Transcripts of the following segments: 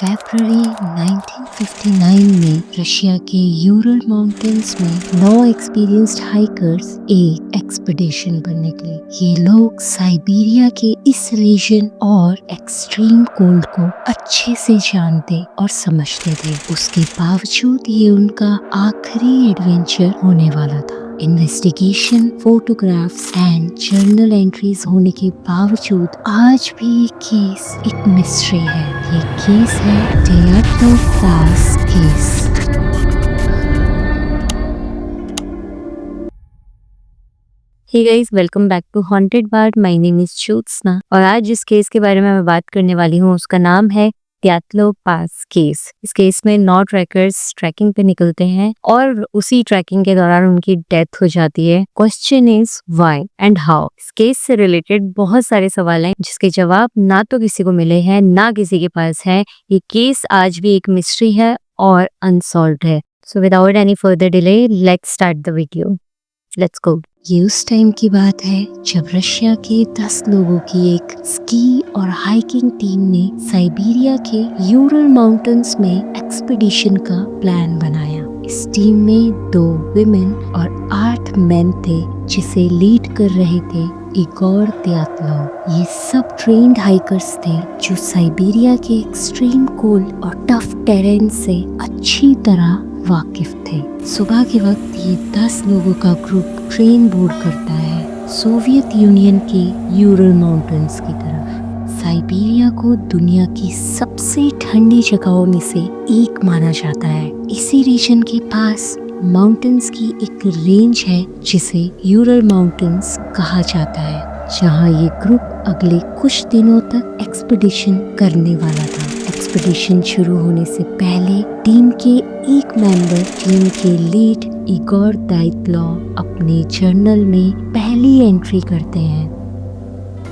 फरवरी 1959 में रशिया के Ural mountains में 9 एक्सपीरियंस्ड हाइकर्स एक एक्सपीडिशन पर निकले। ये लोग साइबेरिया के इस रीजन और एक्सट्रीम कोल्ड को अच्छे से जानते और समझते थे। उसके बावजूद ये उनका आखिरी एडवेंचर होने वाला था। Investigation, photographs and journal entries होने के बावजूद आज भी ये केस एक मिस्ट्री है। ये केस है टेयाटलो पास case. Hey guys, welcome back to Haunted Bar. My name is Jyotsna और आज जिस केस के बारे में मैं बात करने वाली हूँ उसका नाम है टेयाटलो पास केस। इस केस में 9 ट्रैकर्स ट्रैकिंग पे निकलते हैं और उसी ट्रैकिंग के दौरान उनकी डेथ हो जाती है। Question is why and how. इस केस से रिलेटेड बहुत सारे सवाल हैं जिसके जवाब ना तो किसी को मिले हैं ना किसी के पास है। ये केस आज भी एक मिस्ट्री है और अनसॉल्व्ड है। So without any further delay let's start the video. Let's go. ये उस टाइम की बात है जब रशिया के 10 लोगों की एक स्की और हाइकिंग टीम ने साइबेरिया के यूरल माउंटेन्स में एक्सपीडिशन का प्लान बनाया। इस टीम में 2 विमेन और 8 मेन थे जिसे लीड कर रहे थे इगोर टेयाटलो। ये सब ट्रेन्ड हाइकर्स थे जो साइबेरिया के एक्सट्रीम कोल्ड और टफ टेरेन से अच्छी तरह वाकिफ थे। सुबह के वक्त ये 10 लोगों का ग्रुप ट्रेन बोर्ड करता है सोवियत यूनियन के यूरल माउंटेन्स की तरफ। साइबेरिया को दुनिया की सबसे ठंडी जगहों में से एक माना जाता है। इसी रीजन के पास माउंटेन्स की एक रेंज है जिसे यूरल माउंटेन्स कहा जाता है, जहाँ ये ग्रुप अगले कुछ दिनों तक एक्सपीडिशन करने वाला था। एक्सपीडिशन शुरू होने से पहले टीम के एक मेंबर, टीम के लीड इगोर टेयाटलो अपने जर्नल में पहली एंट्री करते हैं।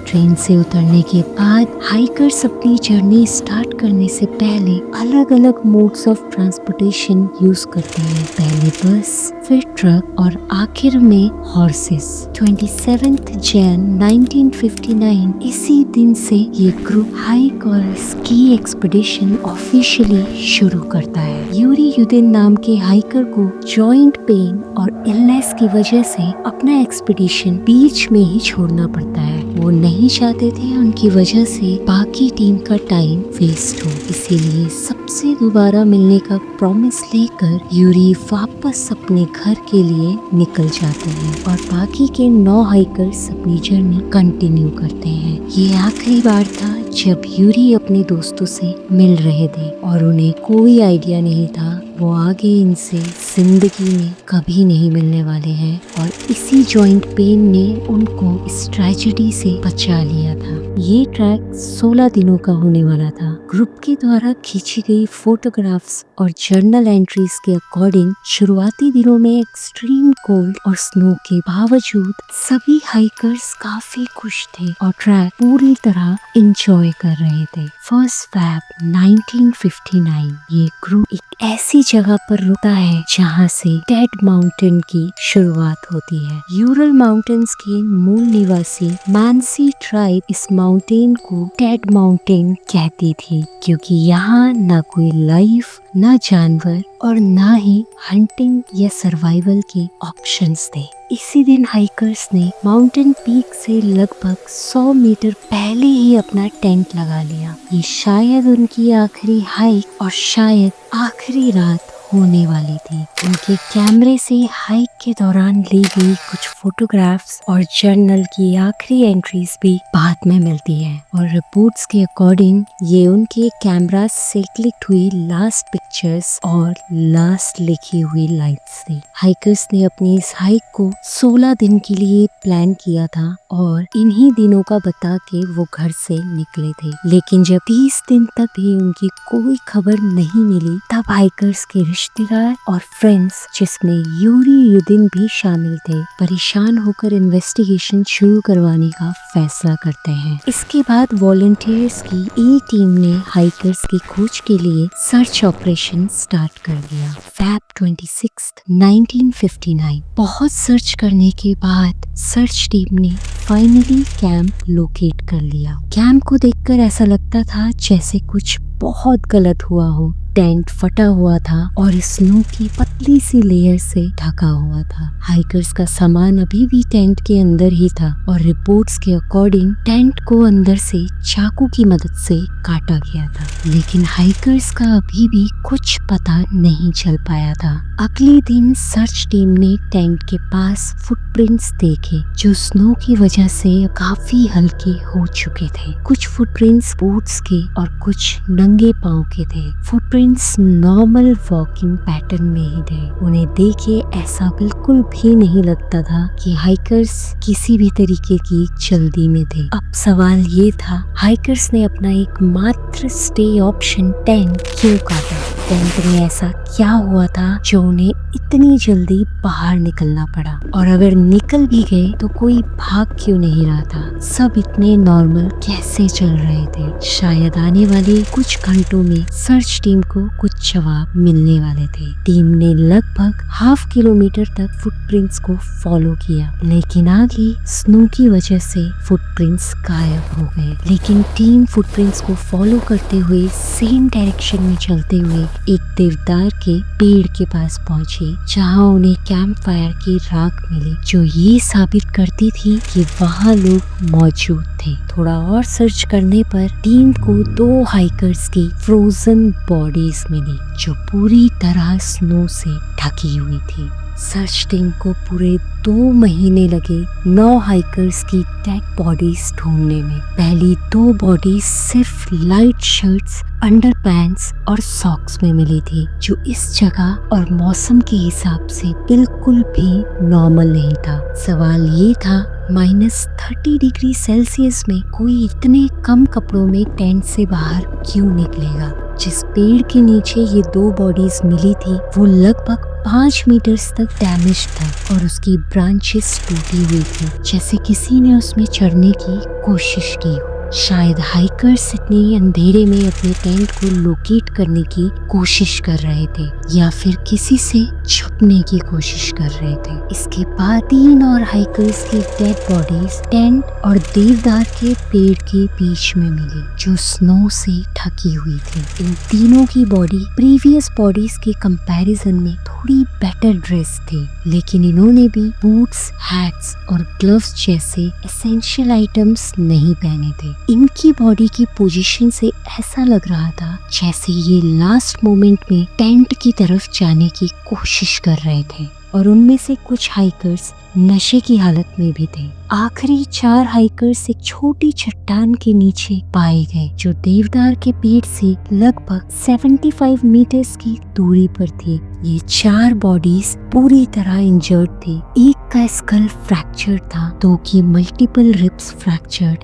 ट्रेन से उतरने के बाद हाइकर्स अपनी जर्नी स्टार्ट करने से पहले अलग अलग मोड्स ऑफ ट्रांसपोर्टेशन यूज करते हैं। पहले बस, फिर ट्रक और आखिर में हॉर्सेस। 27 जैन 1959 इसी दिन से ये ग्रुप हाइक और स्की एक्सपीडिशन ऑफिशियली शुरू करता है। यूरी युदिन नाम के हाइकर को जॉइंट पेन और इलनेस की वजह से अपना एक्सपीडिशन बीच में ही छोड़ना पड़ता है। वो नहीं चाहते थे उनकी वजह से बाकी टीम का टाइम वेस्ट हो, इसीलिए सबसे दोबारा मिलने का प्रॉमिस लेकर यूरी वापस अपने घर के लिए निकल जाते हैं और बाकी के 9 हाइकर्स अपनी जर्नी कंटिन्यू करते हैं। ये आखिरी बार था जब यूरी अपने दोस्तों से मिल रहे थे और उन्हें कोई आइडिया नहीं था वो आगे इनसे जिंदगी में कभी नहीं मिलने वाले हैं और इसी जॉइंट पेन ने उनको इस ट्रेजेडी से बचा लिया था। ये ट्रैक 16 दिनों का होने वाला था। ग्रुप के द्वारा खींची गई फोटोग्राफ्स और जर्नल एंट्रीज के अकॉर्डिंग शुरुआती दिनों में एक्सट्रीम कोल्ड और स्नो के बावजूद सभी हाइकर्स काफी खुश थे और ट्रैक पूरी तरह एंजॉय कर रहे थे। 1 फरवरी 1959 ये ग्रुप एक ऐसी जगह पर रुकता है जहाँ से डेड माउंटेन की शुरुआत होती है। यूरल माउंटेन्स के मूल निवासी मानसी ट्राइब इस माउंटेन को डेड माउंटेन कहती थी क्योंकि यहाँ ना कोई लाइफ, ना जानवर और ना ही हंटिंग या सर्वाइवल के ऑप्शंस थे। इसी दिन हाइकर्स ने माउंटेन पीक से लगभग 100 मीटर पहले ही अपना टेंट लगा लिया। ये शायद उनकी आखिरी हाइक और शायद आखिरी रात होने वाली थी। उनके कैमरे से हाइक के दौरान ली गई कुछ फोटोग्राफ्स और जर्नल की आखिरी एंट्रीज भी बाद में मिलती है और रिपोर्ट्स के अकॉर्डिंग ये उनके कैमरा से क्लिक हुई लास्ट पिक्चर्स और लास्ट लिखी हुई लाइन्स थी। हाइकर्स ने अपनी इस हाइक को 16 दिन के लिए प्लान किया था और इन्हीं दिनों का बता के वो घर से निकले थे, लेकिन जब 30 दिन तक भी उनकी कोई खबर नहीं मिली तब हाइकर्स के रिश्तेदार और फ्रेंड्स, जिसमें यूरी युदिन भी शामिल थे, परेशान होकर इन्वेस्टिगेशन शुरू करवाने का फैसला करते हैं। इसके बाद वॉलंटियर्स की एक टीम ने हाइकर्स की खोज के लिए सर्च ऑपरेशन स्टार्ट कर दिया। फरवरी 26, 1959 बहुत सर्च करने के बाद सर्च टीम ने फाइनली कैंप लोकेट कर लिया। कैंप को देखकर ऐसा लगता था जैसे कुछ बहुत गलत हुआ हो। टेंट फटा हुआ था और स्नो की पतली सी लेयर से ढका हुआ था। हाइकर्स का सामान अभी भी टेंट के अंदर ही था और रिपोर्ट्स के अकॉर्डिंग टेंट को अंदर से चाकू की मदद से काटा गया था, लेकिन हाइकर्स का अभी भी कुछ पता नहीं चल पाया था। अगले दिन सर्च टीम ने टेंट के पास फुटप्रिंट्स देखे जो स्नो की वजह से काफी हल्के हो चुके थे। कुछ फुटप्रिंट्स बूट्स के और कुछ नंगे पांव के थे। फुटप्रिंट्स नॉर्मल वॉकिंग पैटर्न में ही थे। उन्हें देखे ऐसा बिल्कुल भी नहीं लगता था कि हाइकर्स किसी भी तरीके की जल्दी में थे। अब सवाल ये था, हाइकर्स ने अपना एकमात्र स्टे ऑप्शन टेंट क्यों काटा? टेंट में ऐसा क्या हुआ था जो उन्हें इतनी जल्दी बाहर निकलना पड़ा? और अगर निकल भी गए तो कोई भाग क्यों नहीं रहा था? सब इतने नॉर्मल कैसे चल रहे थे? शायद आने वाले कुछ घंटों में सर्च टीम को कुछ जवाब मिलने वाले थे। टीम ने लगभग ½ किलोमीटर तक फुटप्रिंट्स को फॉलो किया, लेकिन आगे स्नो की वजह से फुटप्रिंट्स गायब हो गए। लेकिन टीम फुटप्रिंट्स को फॉलो करते हुए सेम डायरेक्शन में चलते हुए एक देवदार के पेड़ के पास पहुंचे, जहां उन्हें कैंप फायर की राख मिली जो ये साबित करती थी कि वहां लोग मौजूद थे। थोड़ा और सर्च करने पर टीम को 2 हाइकर्स की फ्रोजन बॉडीज मिली जो पूरी तरह स्नो से ढकी हुई थी। सर्च टीम को पूरे 2 महीने लगे 9 हाइकर्स की डेड बॉडीज ढूंढने में। पहली 2 बॉडीज सिर्फ लाइट शर्ट्स, अंडरपैंट्स और सॉक्स में मिली थी, जो इस जगह और मौसम के हिसाब से बिल्कुल भी नॉर्मल नहीं था। सवाल ये था, -30 डिग्री सेल्सियस में कोई इतने कम कपड़ों में टेंट से बाहर क्यों निकलेगा? जिस पेड़ के नीचे ये 2 बॉडीज मिली थी वो लगभग 5 मीटर्स तक डैमेज था और उसकी ब्रांचेस टूटी हुई थी, जैसे किसी ने उसमें चढ़ने की कोशिश की हो। शायद हाइकर्स इतने अंधेरे में अपने टेंट को लोकेट करने की कोशिश कर रहे थे या फिर किसी से छुपने की कोशिश कर रहे थे। इसके बाद 3 और हाइकर्स की डेड बॉडीज टेंट और देवदार के पेड़ के बीच में मिली जो स्नो से ढकी हुई थी। इन तीनों की बॉडी प्रीवियस बॉडीज के कंपैरिजन में थोड़ी बेटर ड्रेस थी, लेकिन इन्होंने भी बूट्स, हैट्स और ग्लव्स जैसे एसेंशियल आइटम्स नहीं पहने थे। इनकी बॉडी की पोजीशन से ऐसा लग रहा था जैसे ये लास्ट मोमेंट में टेंट की तरफ जाने की कोशिश कर रहे थे और उनमें से कुछ हाइकर्स नशे की हालत में भी थे। आखिरी 4 हाइकर्स एक छोटी चट्टान के नीचे पाए गए जो देवदार के पेड़ से लगभग 75 मीटर्स की दूरी पर थी। ये 4 बॉडीज पूरी तरह इंजर्ड थी। एक का स्कल फ्रैक्चर्ड था, 2 की मल्टीपल रिब्स फ्रैक्चर्ड,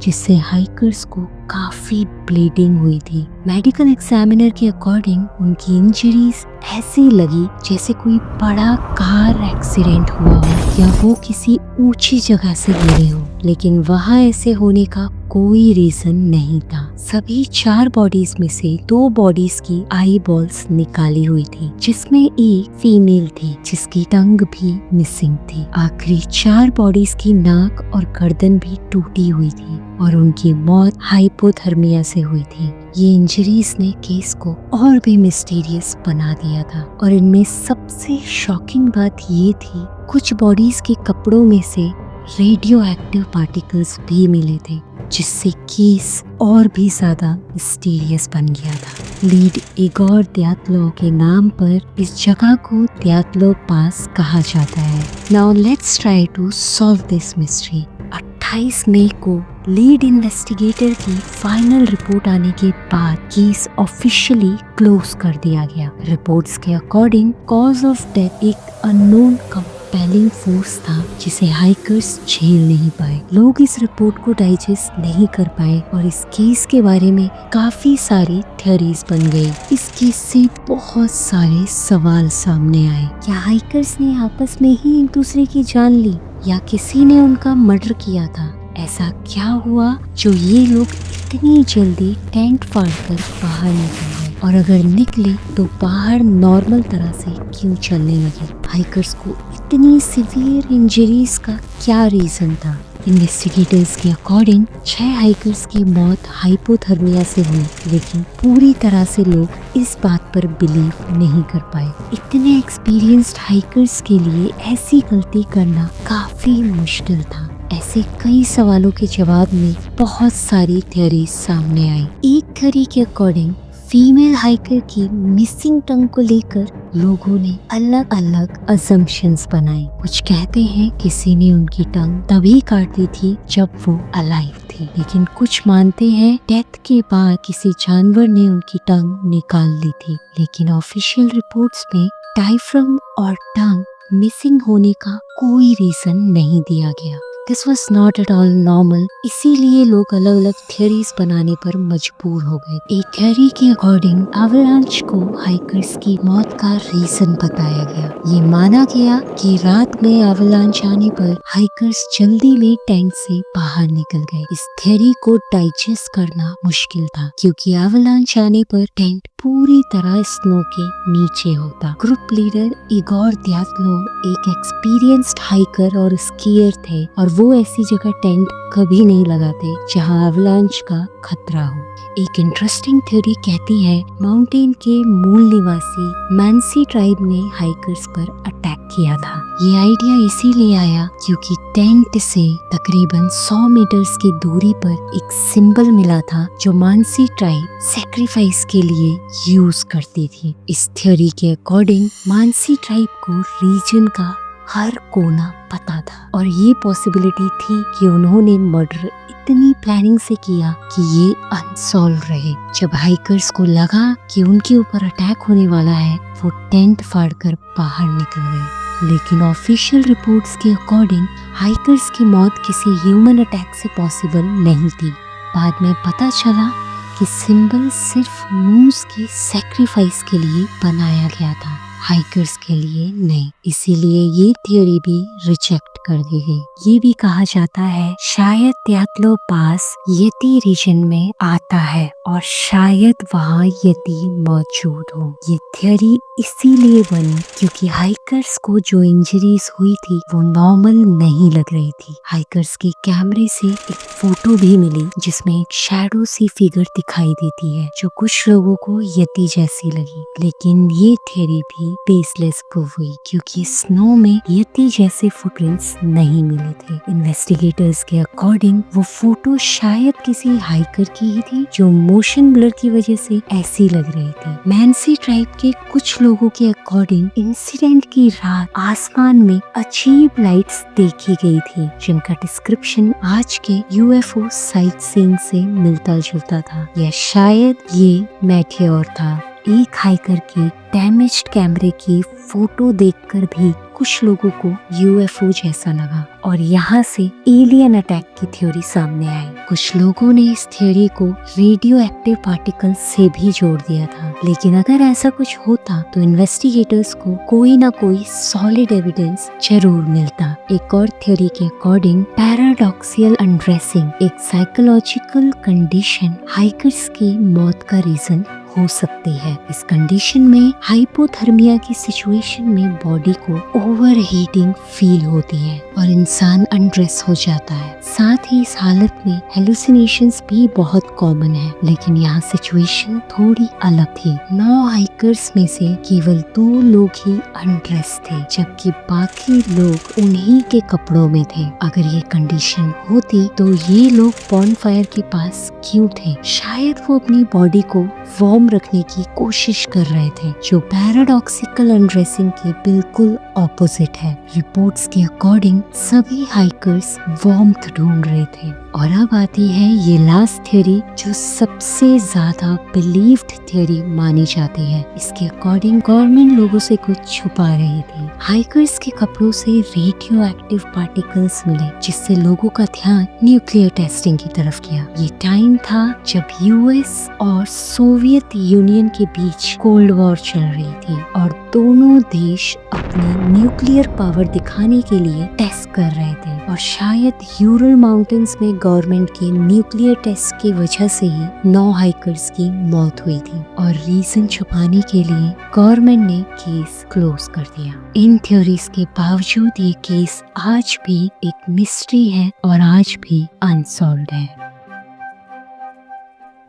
जिससे हाइकर्स को काफी ब्लीडिंग हुई थी। मेडिकल एग्जामिनर के अकॉर्डिंग उनकी इंजरीज ऐसी लगी जैसे कोई बड़ा कार एक्सीडेंट हुआ हो या वो किसी ऊंची जगह से गिरे हो, लेकिन वहाँ ऐसे होने का कोई रीजन नहीं था। सभी 4 बॉडीज में से 2 बॉडीज की आई बॉल्स निकाली हुई थी, जिसमें एक फीमेल थी जिसकी टंग भी मिसिंग थी। आखिरी 4 बॉडीज की नाक और गर्दन भी टूटी हुई थी और उनकी मौत हाइपोथर्मिया से हुई थी। ये इंजरीज ने केस को और भी मिस्टीरियस बना दिया था और इनमें सबसे शॉकिंग बात ये थी, कुछ बॉडीज के कपड़ों में से रेडियो एक्टिव पार्टिकल्स भी मिले थे, जिससे केस और भी ज्यादा मिस्टीरियस बन गया था। लीड इगोर दयात्लो के नाम पर इस जगह को दयात्लो पास कहा जाता है। Now let's try to solve this mystery. 28 मई को लीड इन्वेस्टिगेटर की फाइनल रिपोर्ट आने के बाद केस ऑफिशियली क्लोज कर दिया गया। रिपोर्ट्स के अकॉर्डिंग कॉज ऑफ डेथ एक अननोन कंपेलिंग फोर्स था जिसे हाइकर्स झेल नहीं पाए। लोग इस रिपोर्ट को डाइजेस्ट नहीं कर पाए और इस केस के बारे में काफी सारी थ्योरीज बन गई। इस केस से बहुत सारे सवाल सामने आए। क्या हाइकर्स ने आपस में ही एक दूसरे की जान ली या किसी ने उनका मर्डर किया था? ऐसा क्या हुआ जो ये लोग इतनी जल्दी टेंट फाड़कर बाहर निकल गए, और अगर निकले तो बाहर नॉर्मल तरह से क्यों चलने लगे? हाइकर्स को इतनी सीवियर इंजरीज का क्या रीजन था? इन्वेस्टिगेटर्स के अकॉर्डिंग 6 हाइकर्स की मौत हाइपोथर्मिया से हुई, लेकिन पूरी तरह से लोग इस बात पर बिलीव नहीं कर पाए। इतने एक्सपीरियंस्ड हाइकर्स के लिए ऐसी गलती करना काफी मुश्किल था। ऐसे कई सवालों के जवाब में बहुत सारी थ्योरीज सामने आई। एक थ्योरी के अकॉर्डिंग फीमेल हाइकर की मिसिंग टंग को लेकर लोगों ने अलग अलग असम्पशंस बनाए। कुछ कहते हैं किसी ने उनकी टंग तभी काट दी थी जब वो अलाइव थी, लेकिन कुछ मानते हैं डेथ के बाद किसी जानवर ने उनकी टंग निकाल ली थी। लेकिन ऑफिशियल रिपोर्ट्स में डायफ्राम और टंग मिसिंग होने का कोई रीजन नहीं दिया गया। This was not at all normal, इसीलिए लोग अलग अलग थियरीज बनाने पर मजबूर हो गए। एक थियरी के अकॉर्डिंग एवलांच को हाइकर्स की मौत का रीजन बताया गया। ये माना गया कि रात में एवलांच आने पर हाइकर्स जल्दी में टेंट से बाहर निकल गए। इस थियरी को डाइजेस्ट करना मुश्किल था, क्योंकि एवलांच आने पर टेंट पूरी तरह स्नो के नीचे होता। ग्रुप लीडर इगोर द्यात्लोव एक एक्सपीरियंस्ड हाइकर और स्कीयर थे, और वो ऐसी जगह टेंट कभी नहीं लगाते जहां एवलांच का खतरा हो। एक इंटरेस्टिंग थ्योरी कहती है माउंटेन के मूल निवासी मैंसी ट्राइब ने हाइकर्स पर अटैक किया था। ये आइडिया इसीलिए आया क्योंकि टेंट से तकरीबन 100 मीटर्स की दूरी पर एक सिंबल मिला था जो मानसी ट्राइब सैक्रिफाइस के लिए यूज करती थी। इस थ्योरी के अकॉर्डिंग मानसी ट्राइब को रीजन का हर कोना पता था, और ये पॉसिबिलिटी थी कि उन्होंने मर्डर इतनी प्लानिंग से किया कि ये अनसॉल्व रहे। जब हाइकर्स को लगा कि उनके ऊपर अटैक होने वाला है, वो टेंट फाड़कर बाहर निकल गए। लेकिन ऑफिशियल रिपोर्ट्स के अकॉर्डिंग हाइकर्स की मौत किसी ह्यूमन अटैक से पॉसिबल नहीं थी। बाद में पता चला कि सिंबल सिर्फ मूस की सैक्रिफाइस के लिए बनाया गया था, हाइकर्स के लिए नहीं। इसीलिए ये थ्योरी भी रिजेक्ट कर दी गई। ये भी कहा जाता है शायद त्यातलो पास यति रीजन में आता है और शायद वहाँ यति मौजूद हो। ये थ्योरी इसीलिए बनी क्योंकि हाइकर्स को जो इंजरीज हुई थी वो नॉर्मल नहीं लग रही थी। हाइकर्स के कैमरे से एक फोटो भी मिली जिसमें एक शैडो सी फिगर दिखाई देती है जो कुछ लोगों को यति जैसी लगी, लेकिन ये थ्योरी भी बेसलेस प्रूव हुई क्योंकि स्नो में यति जैसे फुटप्रिंट्स नहीं मिले थे। इन्वेस्टिगेटर्स के अकॉर्डिंग वो फोटो शायद किसी हाइकर की ही थी जो मोशन ब्लर की वजह से ऐसी लग रही थी। मैंसी ट्राइब के कुछ लोगों के अकॉर्डिंग इंसिडेंट की रात आसमान में अजीब लाइट्स देखी गई थी जिनका डिस्क्रिप्शन आज के यूएफओ साइट सीइंग से मिलता जुलता था, या शायद ये मेटियोर था। एक हाइकर के डैमेज्ड कैमरे की फोटो देखकर भी कुछ लोगों को यूएफओ जैसा लगा और यहाँ से एलियन अटैक की थ्योरी सामने आई। कुछ लोगों ने इस थ्योरी को रेडियो एक्टिव पार्टिकल से भी जोड़ दिया था, लेकिन अगर ऐसा कुछ होता तो इन्वेस्टिगेटर्स को कोई ना कोई सॉलिड एविडेंस जरूर मिलता। एक और थ्योरी के अकॉर्डिंग पैराडॉक्सियल अनड्रेसिंग एक साइकोलॉजिकल कंडीशन हाइकर्स की मौत का रीजन हो सकती है। इस कंडीशन में हाइपोथर्मिया की सिचुएशन में बॉडी को ओवरहीटिंग फील होती है और इंसान अनड्रेस हो जाता है। साथ ही इस हालत में हेलुसिनेशंस भी बहुत कॉमन है, लेकिन यहाँ सिचुएशन थोड़ी अलग थी। 9 हाइकर्स में से केवल 2 लोग ही अनड्रेस थे, जबकि बाकी लोग उन्हीं के कपड़ों में थे। अगर ये कंडीशन होती तो ये लोग बॉनफायर के पास क्यों थे? शायद वो अपनी बॉडी को वार्म रखने की कोशिश कर रहे थे, जो पैराडॉक्सिकल अनड्रेसिंग के बिल्कुल ऑपोजिट है। रिपोर्ट्स के अकॉर्डिंग सभी हाइकर्स वार्मथ ढूंढ रहे थे। और अब आती है ये लास्ट थ्योरी जो सबसे ज्यादा बिलीव्ड थ्योरी मानी जाती है। इसके अकॉर्डिंग गवर्नमेंट लोगों से कुछ छुपा रही थी। हाइकर्स के कपड़ों से रेडियो एक्टिव पार्टिकल्स मिले जिससे लोगों का ध्यान न्यूक्लियर टेस्टिंग की तरफ गया। ये टाइम था जब यूएस और सोवियत यूनियन के बीच कोल्ड वॉर चल रही थी और दोनों देश अपनी न्यूक्लियर पावर दिखाने के लिए टेस्ट कर रहे थे। और शायद यूरल माउंटेन्स में गवर्नमेंट के न्यूक्लियर टेस्ट की वजह से ही 9 हाइकर्स की मौत हुई थी और रीजन छुपाने के लिए गवर्नमेंट ने केस क्लोज कर दिया। इन थ्योरीज के बावजूद ये केस आज भी एक मिस्ट्री है और आज भी अनसॉल्व्ड है।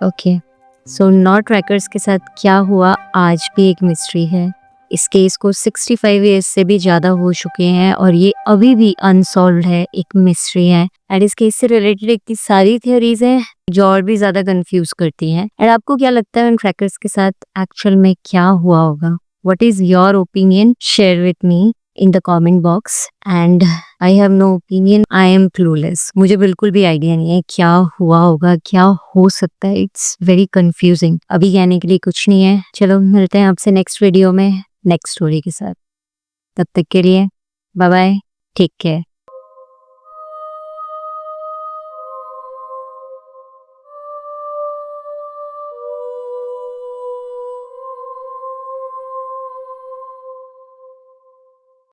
ओके, सो नॉट ट्रैकर्स के साथ क्या हुआ आज भी एक मिस्ट्री है। इस केस को 65 ईयर्स से भी ज़्यादा हो चुके हैं और ये अभी भी अनसॉल्व्ड है, एक मिस्ट्री है। एंड इस केस से रिलेटेड इतनी सारी थियोरीज हैं जो और भी ज़्यादा कंफ्यूज करती हैं। एंड आपको क्या लगता है उन ट्रैकर्स के साथ एक्चुअल में क्या हुआ होगा? What is your opinion? Share with me in the comment box and I have no opinion. I am clueless. मुझे बिल्कुल भी आइडिया नहीं है क्या हुआ होगा, क्या हो सकता है। It's very confusing. अभी कहने के लिए कुछ नहीं है। चलो मिलते हैं आपसे नेक्स्ट वीडियो में नेक्स्ट स्टोरी के साथ। तब तक के लिए बाय बाय, टेक केयर।